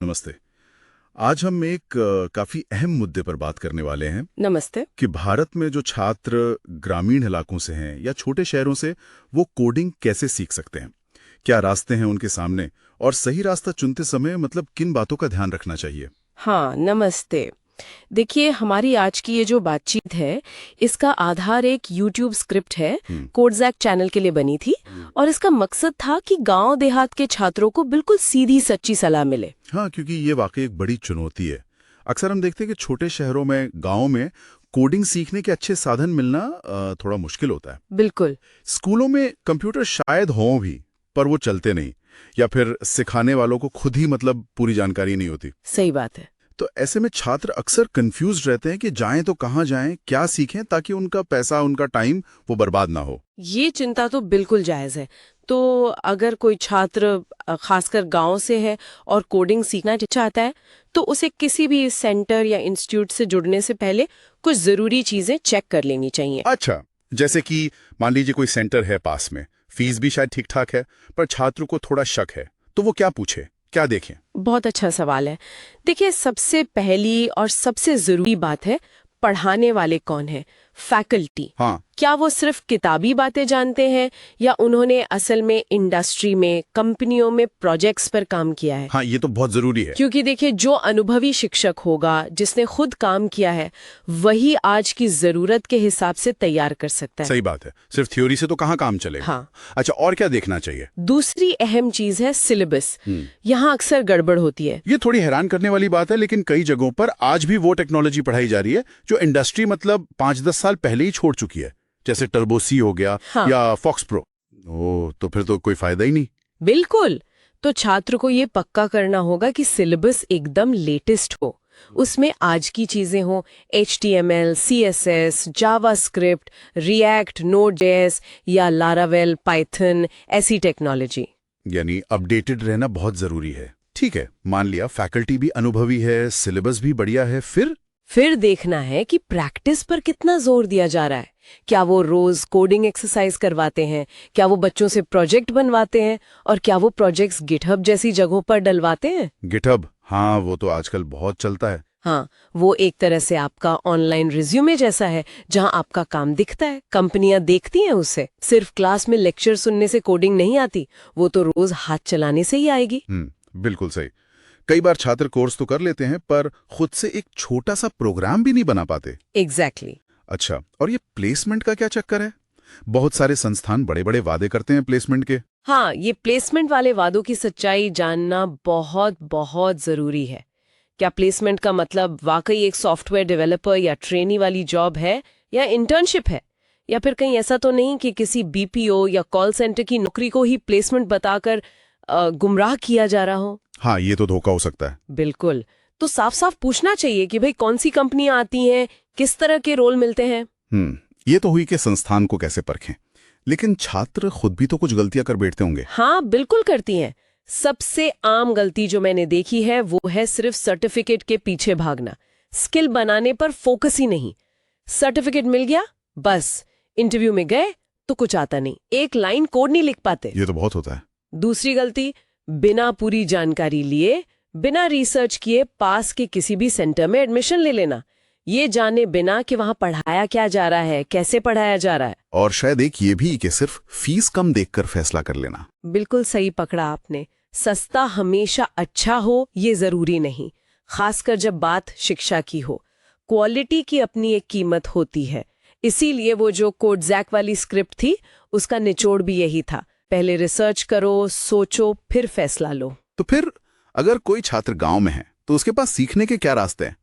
नमस्ते। आज हम एक काफी अहम मुद्दे पर बात करने वाले हैं। नमस्ते। कि भारत में जो छात्र ग्रामीण इलाकों से हैं या छोटे शहरों से, वो कोडिंग कैसे सीख सकते हैं, क्या रास्ते हैं उनके सामने, और सही रास्ता चुनते समय मतलब किन बातों का ध्यान रखना चाहिए। हाँ, नमस्ते। देखिए, हमारी आज की ये जो बातचीत है, इसका आधार एक YouTube स्क्रिप्ट है, कोडजैक चैनल के लिए बनी थी। और इसका मकसद था कि गांव देहात के छात्रों को बिल्कुल सीधी सच्ची सलाह मिले। हाँ, क्योंकि ये वाकई एक बड़ी चुनौती है। अक्सर हम देखते हैं कि छोटे शहरों में, गाँव में कोडिंग सीखने के अच्छे साधन मिलना थोड़ा मुश्किल होता है। बिल्कुल। स्कूलों में कंप्यूटर शायद हों भी, पर वो चलते नहीं, या फिर सिखाने वालों को खुद ही मतलब पूरी जानकारी नहीं होती। सही बात है। तो ऐसे में छात्र अक्सर कंफ्यूज रहते हैं कि जाएं तो कहाँ जाएं, क्या सीखें, ताकि उनका पैसा, उनका टाइम वो बर्बाद ना हो। ये चिंता तो बिल्कुल जायज है। तो अगर कोई छात्र खासकर गांव से है और कोडिंग सीखना चाहता है, तो उसे किसी भी सेंटर या इंस्टीट्यूट से जुड़ने से पहले कुछ जरूरी चीजें चेक कर लेनी चाहिए। अच्छा, जैसे कि मान लीजिए कोई सेंटर है पास में, फीस भी शायद ठीक ठाक है, पर छात्र को थोड़ा शक है, तो वो क्या पूछे, क्या देखें? बहुत अच्छा सवाल है। देखिए, सबसे पहली और सबसे जरूरी बात है, पढ़ाने वाले कौन है, फैकल्टी। हाँ, क्या वो सिर्फ किताबी बातें जानते हैं या उन्होंने असल में इंडस्ट्री में, कंपनियों में प्रोजेक्ट्स पर काम किया है। हाँ, ये तो बहुत जरूरी है। क्योंकि देखिए, जो अनुभवी शिक्षक होगा, जिसने खुद काम किया है, वही आज की जरूरत के हिसाब से तैयार कर सकता है। सही बात है, सिर्फ थ्योरी से तो कहाँ काम चलेगा। हाँ। अच्छा, और क्या देखना चाहिए? दूसरी अहम चीज है सिलेबस। यहाँ अक्सर गड़बड़ होती है। ये थोड़ी हैरान करने वाली बात है, लेकिन कई जगहों पर आज भी वो टेक्नोलॉजी पढ़ाई जा रही है जो इंडस्ट्री मतलब 5-10 साल पहले ही छोड़ चुकी है, जैसे टर्बो सी हो गया। हाँ। या फॉक्स प्रो। ओह, तो फिर तो कोई फायदा ही नहीं। बिल्कुल। तो छात्र को ये पक्का करना होगा कि सिलेबस एकदम लेटेस्ट हो, उसमें आज की चीजें हो, HTML, CSS, JavaScript, react, Node.js या लारावेल, पाइथन, ऐसी टेक्नोलॉजी। यानी अपडेटेड रहना बहुत जरूरी है। ठीक है, मान लिया फैकल्टी भी अनुभवी है, सिलेबस भी बढ़िया है, फिर देखना है कि प्रैक्टिस पर कितना जोर दिया जा रहा है। क्या वो रोज कोडिंग एक्सरसाइज करवाते हैं, क्या वो बच्चों से प्रोजेक्ट बनवाते हैं, और क्या वो प्रोजेक्ट्स गिटहब जैसी जगहों पर डलवाते हैं। गिटहब, हाँ, वो तो आजकल बहुत चलता है। हाँ, वो एक तरह से आपका ऑनलाइन रिज्यूमे जैसा है, जहाँ आपका काम दिखता है, कंपनियां देखती हैं उसे। सिर्फ क्लास में लेक्चर सुनने से कोडिंग नहीं आती, वो तो रोज हाथ चलाने से ही आएगी। बिल्कुल सही। कई बार छात्र कोर्स तो कर लेते हैं, पर खुद से एक छोटा सा प्रोग्राम भी नहीं बना पाते। एग्जैक्टली। अच्छा, और ये प्लेसमेंट का क्या चक्कर है? बहुत सारे संस्थान बड़े बड़े वादे करते हैं प्लेसमेंट के। हाँ, ये प्लेसमेंट वाले वादों की सच्चाई जानना बहुत बहुत जरूरी है। क्या प्लेसमेंट का मतलब वाकई एक सॉफ्टवेयर डेवलपर या ट्रेनी वाली जॉब है, या इंटर्नशिप है, या फिर कहीं ऐसा तो नहीं कि किसी BPO या कॉल सेंटर की नौकरी को ही प्लेसमेंट बताकर गुमराह किया जा रहा हो। हाँ, ये तो धोखा हो सकता है। बिल्कुल। तो साफ साफ पूछना चाहिए कि भाई कौन सी कंपनियां आती हैं, किस तरह के रोल मिलते हैं। ये तो हुई कि संस्थान को कैसे परखें, लेकिन छात्र खुद भी तो कुछ गलतियां कर बैठते होंगे। हाँ, बिल्कुल करती हैं। सबसे आम गलती जो मैंने देखी है वो है सिर्फ सर्टिफिकेट के पीछे भागना, स्किल बनाने पर फोकस ही नहीं। सर्टिफिकेट मिल गया, बस इंटरव्यू में गए तो कुछ आता नहीं, एक लाइन कोड नहीं लिख पाते। ये तो बहुत होता है। दूसरी गलती, बिना पूरी जानकारी लिए, बिना रिसर्च किए पास के किसी भी सेंटर में एडमिशन ले लेना, ये जाने बिना कि वहां पढ़ाया क्या जा रहा है, कैसे पढ़ाया जा रहा है। और शायद एक ये भी कि सिर्फ फीस कम देखकर फैसला कर लेना। बिल्कुल सही पकड़ा आपने। सस्ता हमेशा अच्छा हो ये जरूरी नहीं, खासकर जब बात शिक्षा की हो। क्वालिटी की अपनी एक कीमत होती है। इसीलिए वो जो कोडजैक वाली स्क्रिप्ट थी, उसका निचोड़ भी यही था, पहले रिसर्च करो, सोचो, फिर फैसला लो। तो फिर अगर कोई छात्र गांव में है, तो उसके पास सीखने के क्या रास्ते हैं?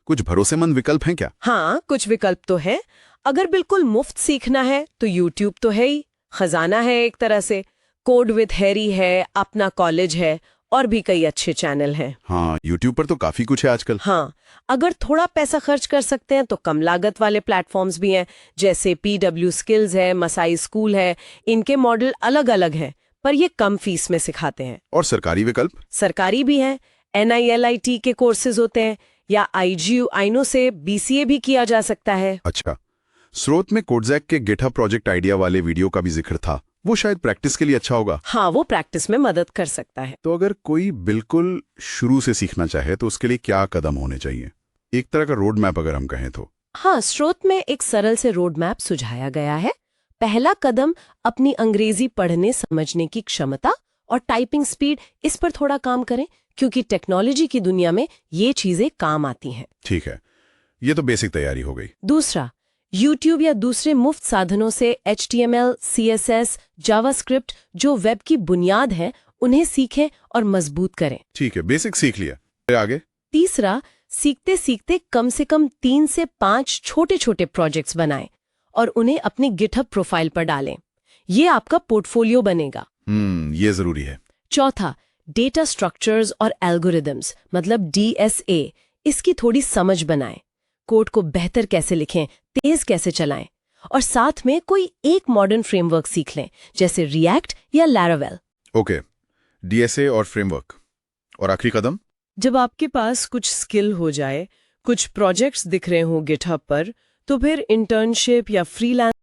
कुछ भरोसेमंद विकल्प हैं क्या? हाँ, कुछ विकल्प तो है। अगर बिल्कुल मुफ्त सीखना है तो YouTube तो है ही, खजाना है एक तरह से। कोड विद हैरी है, अपना कॉलेज है, और भी कई अच्छे चैनल हैं। हाँ, YouTube पर तो काफी कुछ है आजकल। हाँ, अगर थोड़ा पैसा खर्च कर सकते हैं तो कम लागत वाले प्लेटफॉर्म्स भी हैं, जैसे PW स्किल्स है, मसाई स्कूल है। इनके मॉडल अलग अलग हैं, पर ये कम फीस में सिखाते हैं। और सरकारी विकल्प? सरकारी भी हैं, NILIT के कोर्सेज होते हैं, या IGU आइनो से BCA भी किया जा सकता है। अच्छा, स्रोत में कोडजैक के गिटहब प्रोजेक्ट आइडिया वाले वीडियो का भी जिक्र था, वो शायद प्रैक्टिस के लिए अच्छा होगा। हाँ, वो प्रैक्टिस में मदद कर सकता है। तो अगर कोई बिल्कुल शुरू से सीखना चाहे तो उसके लिए क्या कदम होने चाहिए? एक तरह का रोड मैप अगर हम कहें तो। हाँ, स्रोत में एक सरल से रोड मैप सुझाया गया है। पहला कदम अपनी अंग्रेजी पढ़ने समझने की क्षमता और टाइपिंग स्पीड, इस पर थोड़ा काम करें, क्योंकि टेक्नोलॉजी की दुनिया में ये चीजें काम आती हैं। ठीक है, ये तो बेसिक तैयारी हो गई। दूसरा, YouTube या दूसरे मुफ्त साधनों से HTML, CSS, जावास्क्रिप्ट जो वेब की बुनियाद हैं, उन्हें सीखें और मजबूत करें। ठीक है, बेसिक सीख लिया, फिर आगे? तीसरा, सीखते सीखते कम से कम 3 से 5 छोटे छोटे प्रोजेक्ट्स बनाएं और उन्हें अपनी गिटहब प्रोफाइल पर डालें। ये आपका पोर्टफोलियो बनेगा। ये जरूरी है। चौथा, डेटा स्ट्रक्चर्स और एल्गोरिदम्स मतलब DSA, इसकी थोड़ी समझ बनाएं। कोड को बेहतर कैसे लिखें, तेज कैसे चलाएं, और साथ में कोई एक मॉडर्न फ्रेमवर्क सीख लें, जैसे रिएक्ट या लैरावेल। ओके, DSA और फ्रेमवर्क। और आखिरी कदम? जब आपके पास कुछ स्किल हो जाए, कुछ प्रोजेक्ट्स दिख रहे हों गिटहब पर, तो फिर इंटर्नशिप या फ्रीलांस